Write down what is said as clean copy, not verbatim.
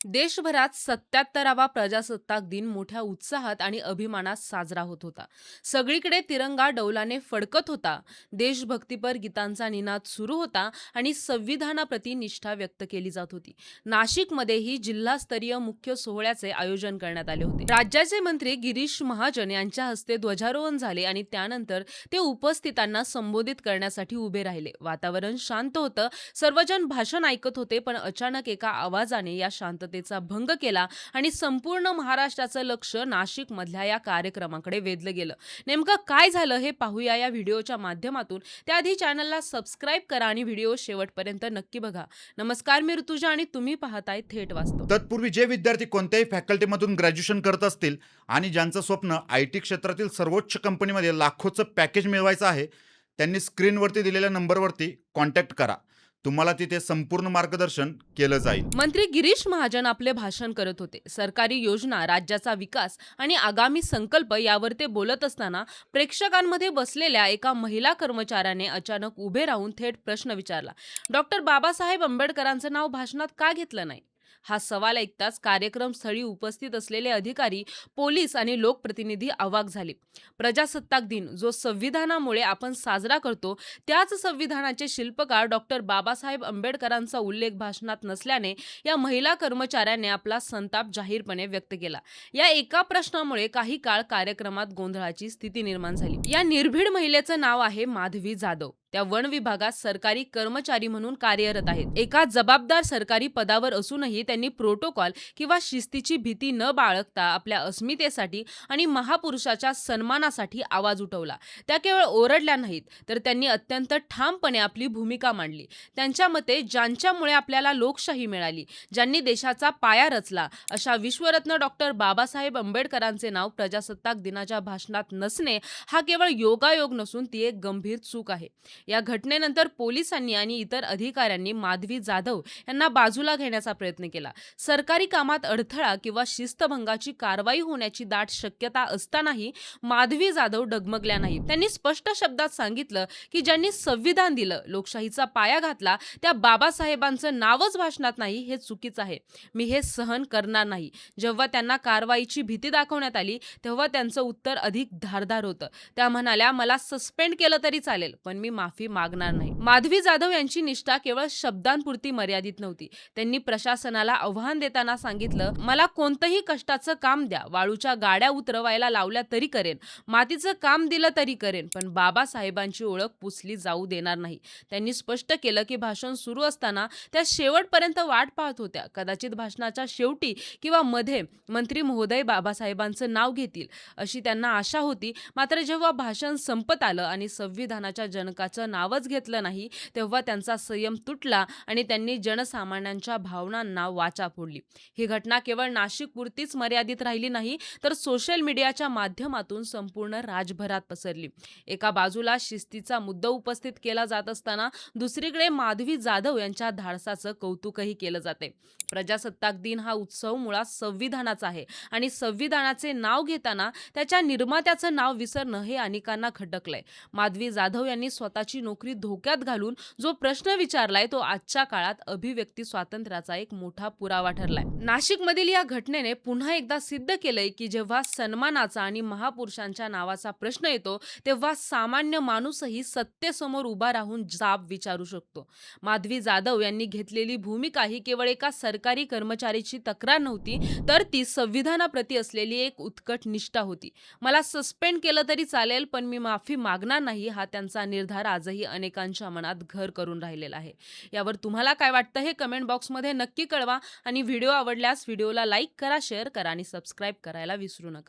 देशभरात 77वा प्रजासत्ताक दिन मोठ्या उत्साहात आणि अभिमानात साजरा होत होता. सगळीकडे तिरंगा डौलाने फडकत होता. देशभक्तीपर गीतांचा निनाद सुरू होता आणि संविधानाप्रती निष्ठा व्यक्त केली जात होती. नाशिकमध्येही जिल्हास्तरीय मुख्य सोहळ्याचे आयोजन करण्यात आले होते. राज्याचे मंत्री गिरीश महाजन यांच्या हस्ते ध्वजारोहण झाले आणि त्यानंतर ते उपस्थितांना संबोधित करण्यासाठी उभे राहिले. वातावरण शांत होतं. सर्वजण भाषण ऐकत होते, पण अचानक एका आवाजाने या शांततेचा भंग केला आणि संपूर्ण महाराष्ट्राचं लक्ष नाशिकमधल्या या कार्यक्रमाकडे वेधलं गेलं. नेमकं काय झालं हे पाहूया या व्हिडिओच्या माध्यमातून. त्याआधी चॅनलला सबस्क्राईब करा आणि व्हिडिओ शेवटपर्यंत नक्की बघा. नमस्कार, मी ऋतुजा आणि तुम्ही पाहताय थेट वास्तव. तत्पूर्वी जे विद्यार्थी कोणत्याही फॅकल्टीमधून ग्रॅज्युएशन करत असतील आणि ज्यांचं स्वप्न आय टी क्षेत्रातील सर्वोच्च कंपनीमध्ये लाखोचं पॅकेज मिळवायचं आहे, त्यांनी स्क्रीनवरती दिलेल्या नंबरवरती कॉन्टॅक्ट करा. तुम्हाला तिथे संपूर्ण मार्गदर्शन केलं जाईल. मंत्री गिरीश महाजन आपले भाषण करत होते. सरकारी योजना, राज्याचा विकास आणि आगामी संकल्प यावर ते बोलत असताना प्रेक्षकांमध्ये बसलेल्या एका महिला कर्मचाऱ्याने अचानक उभे राहून थेट प्रश्न विचारला. डॉक्टर बाबासाहेब आंबेडकरांचं नाव भाषणात का घेतलं नाही? हा सवाल ऐकताच कार्यक्रमस्थळी उपस्थित असलेले अधिकारी, पोलीस आणि लोकप्रतिनिधी अवाक झाले. प्रजासत्ताक दिन जो संविधानामुळे आपण साजरा करतो, त्याच संविधानाचे शिल्पकार डॉक्टर बाबासाहेब आंबेडकरांचा उल्लेख भाषणात नसल्याने या महिला कर्मचाऱ्याने आपला संताप जाहीरपणे व्यक्त केला. या एका प्रश्नामुळे काही काळ कार्यक्रमात गोंधळाची स्थिती निर्माण झाली. या निर्भीड महिलेचं नाव आहे माधवी जाधव. त्या वन विभागात सरकारी कर्मचारी म्हणून कार्यरत आहेत. एका जबाबदार सरकारी पदावर असूनही त्यांनी प्रोटोकॉल किंवा शिस्तीची भीती न बाळगता आपल्या अस्मितेसाठी आणि महापुरुषाच्या सन्मानासाठी आवाज उठवला. त्या केवळ ओरडल्या नाहीत, तर त्यांनी अत्यंत ठामपणे आपली भूमिका मांडली. त्यांच्या मते ज्यांच्यामुळे आपल्याला लोकशाही मिळाली, ज्यांनी देशाचा पाया रचला, अशा विश्वरत्न डॉक्टर बाबासाहेब आंबेडकरांचे नाव प्रजासत्ताक दिनाच्या भाषणात नसणे हा केवळ योगायोग नसून ती एक गंभीर चूक आहे. या घटनेनंतर पोलिसांनी आणि इतर अधिकाऱ्यांनी माधवी जाधव यांना बाजूला घेण्याचा प्रयत्न केला. सरकारी कामात अडथळा किंवा शिस्तभंगाची कारवाई होण्याची दाट शक्यता असतानाही माधवी जाधव डगमगल्या नाहीत. त्यांनी स्पष्ट शब्दात सांगितलं की ज्यांनी संविधान दिलं, लोकशाहीचा पाया घातला, त्या बाबासाहेबांचं नावच भाषणात नाही हे चुकीचं आहे. मी हे सहन करणार नाही. जेव्हा त्यांना कारवाईची भीती दाखवण्यात आली, तेव्हा त्यांचं उत्तर अधिक धारदार होतं. त्या म्हणाल्या, मला सस्पेंड केलं तरी चालेल, पण मी माफी मागणार नाही. माधवी जाधव यांची निष्ठा केवळ शब्दांपुरती मर्यादित नव्हती. त्यांनी प्रशासनाला आव्हान देताना सांगितलं, मला कोणतंही कष्टाचं काम द्या, वाळूच्या गाड्या उतरवायला लावल्या तरी करेन, मातीचं काम दिलं तरी करेन, पण बाबासाहेबांची ओळख पुसली जाऊ देणार नाही. त्यांनी स्पष्ट केलं की भाषण सुरू असताना त्या शेवटपर्यंत वाट पाहत होत्या. कदाचित भाषणाच्या शेवटी किंवा मध्ये मंत्री महोदय बाबासाहेबांचं नाव घेतील अशी त्यांना आशा होती. मात्र जेव्हा भाषण संपत आलं आणि संविधानाच्या जनकाचं नावच घेतलं नाही, तेव्हा त्यांचा संयम तुटला आणि त्यांनी जनसामान्यांच्या भावनांना वाचा फोडली. ही घटना केवळ नाशिकपुरतीच मर्यादित राहिली नाही, तर सोशल मीडियाच्या माध्यमातून संपूर्ण राज्यभरात पसरली. एका बाजूला शिस्तीचा मुद्दा उपस्थित केला जात असताना दुसरीकडे माधवी जाधव यांच्या धाडसाचं कौतुकही केलं जाते. प्रजासत्ताक दिन हा उत्सव मुळात संविधानाचा आहे आणि संविधानाचे नाव घेताना त्याच्या निर्मात्याचं नाव विसरणं हे अनेकांना खटकलंय. माधवी जाधव यांनी स्वतःची नोकरी धोक्यात घालून जो प्रश्न विचारलाय, तो आजच्या काळात अभिव्यक्ती स्वातंत्र्याचा एक मोठा पुरावा ठरलाय. नाशिकमधील या घटनेने पुन्हा एकदा सिद्ध केलंय की जेव्हा सन्मानाचा आणि महापुरुषांच्या नावाचा प्रश्न येतो, तेव्हा सामान्य माणूसही सत्तेसमोर उभा राहून जाब विचारू शकतो. माधवी जाधव यांनी घेतलेली भूमिका ही केवळ एका सरकारी कर्मचारीची तक्रार नव्हती, तर ती संविधानाप्रती असलेली एक उत्कट निष्ठा होती. मला सस्पेंड केलं तरी चालेल, पण मी माफी मागणार नाही, हा त्यांचा निर्धार आजही अनेकांच्या मनात घर करून राहिलेला आहे. यावर तुम्हाला काय वाटतं हे कमेंट बॉक्समध्ये नक्की कळवा आणि व्हिडिओ आवडल्यास व्हिडिओला लाईक करा, शेअर करा आणि सबस्क्राईब करायला विसरू नका.